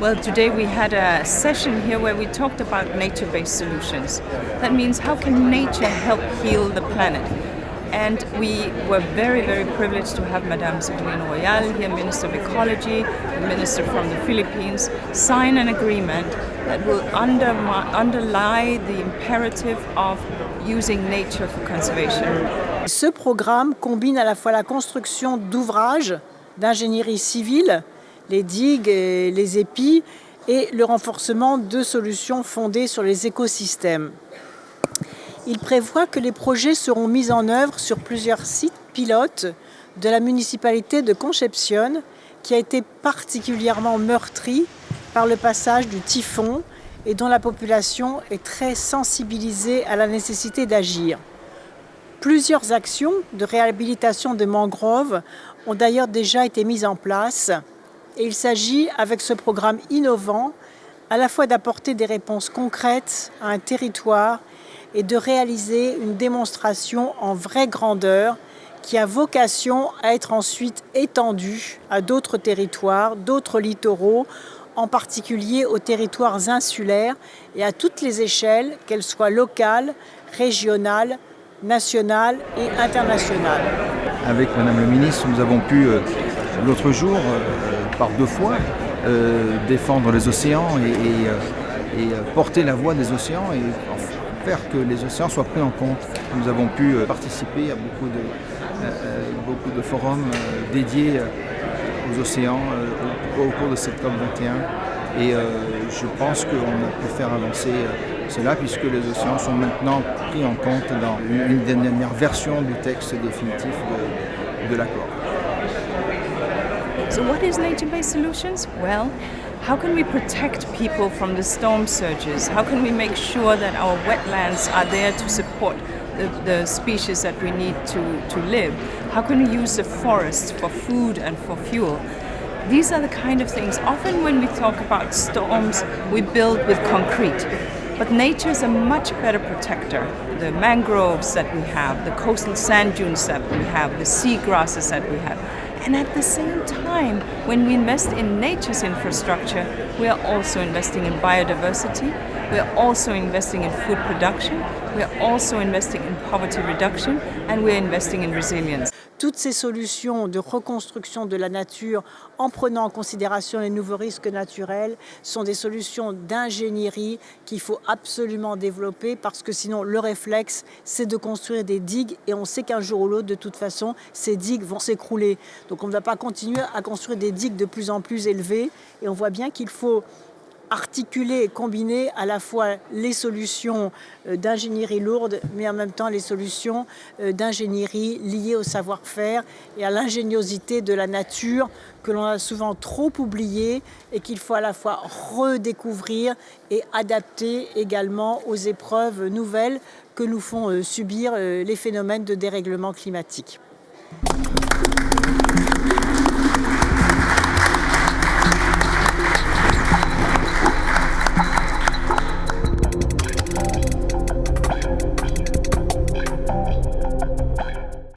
Well, today we had a session here where we talked about nature-based solutions. That means how can nature help heal the planet? And we were very, very privileged to have Madame Sigdalina Royal here, Minister of Ecology, the Minister from the Philippines, sign an agreement that will underlie the imperative of using nature for conservation. Ce programme combine à la fois la construction d'ouvrages d'ingénierie civile, les digues et les épis, et le renforcement de solutions fondées sur les écosystèmes. Il prévoit que les projets seront mis en œuvre sur plusieurs sites pilotes de la municipalité de Concepción, qui a été particulièrement meurtrie par le passage du typhon et dont la population est très sensibilisée à la nécessité d'agir. Plusieurs actions de réhabilitation de mangroves ont d'ailleurs déjà été mises en place et il s'agit, avec ce programme innovant, à la fois d'apporter des réponses concrètes à un territoire et de réaliser une démonstration en vraie grandeur qui a vocation à être ensuite étendue à d'autres territoires, d'autres littoraux, en particulier aux territoires insulaires et à toutes les échelles, qu'elles soient locales, régionales, nationales et internationales. Avec Madame le ministre, nous avons pu l'autre jour, par 2 fois, défendre les océans et porter la voix des océans et faire que les océans soient pris en compte. Nous avons pu participer à beaucoup de forums dédiés aux océans au cours de cette COP21 et je pense qu'on a pu faire avancer cela puisque les océans sont maintenant pris en compte dans une dernière version du texte définitif de l'accord. So what is nature-based solutions? Well, how can we protect people from the storm surges? How can we make sure that our wetlands are there to support the species that we need to live? How can we use the forests for food and for fuel? These are the kind of things, often when we talk about storms, we build with concrete. But nature is a much better protector. The mangroves that we have, the coastal sand dunes that we have, the seagrasses that we have. And at the same time, when we invest in nature's infrastructure, we are also investing in biodiversity, we are also investing in food production, we are also investing in poverty reduction, and we are investing in resilience. Toutes ces solutions de reconstruction de la nature en prenant en considération les nouveaux risques naturels sont des solutions d'ingénierie qu'il faut absolument développer parce que sinon le réflexe c'est de construire des digues et on sait qu'un jour ou l'autre de toute façon ces digues vont s'écrouler. Donc on ne va pas continuer à construire des digues de plus en plus élevées et on voit bien qu'il faut articuler et combiner à la fois les solutions d'ingénierie lourde, mais en même temps les solutions d'ingénierie liées au savoir-faire et à l'ingéniosité de la nature que l'on a souvent trop oublié et qu'il faut à la fois redécouvrir et adapter également aux épreuves nouvelles que nous font subir les phénomènes de dérèglement climatique.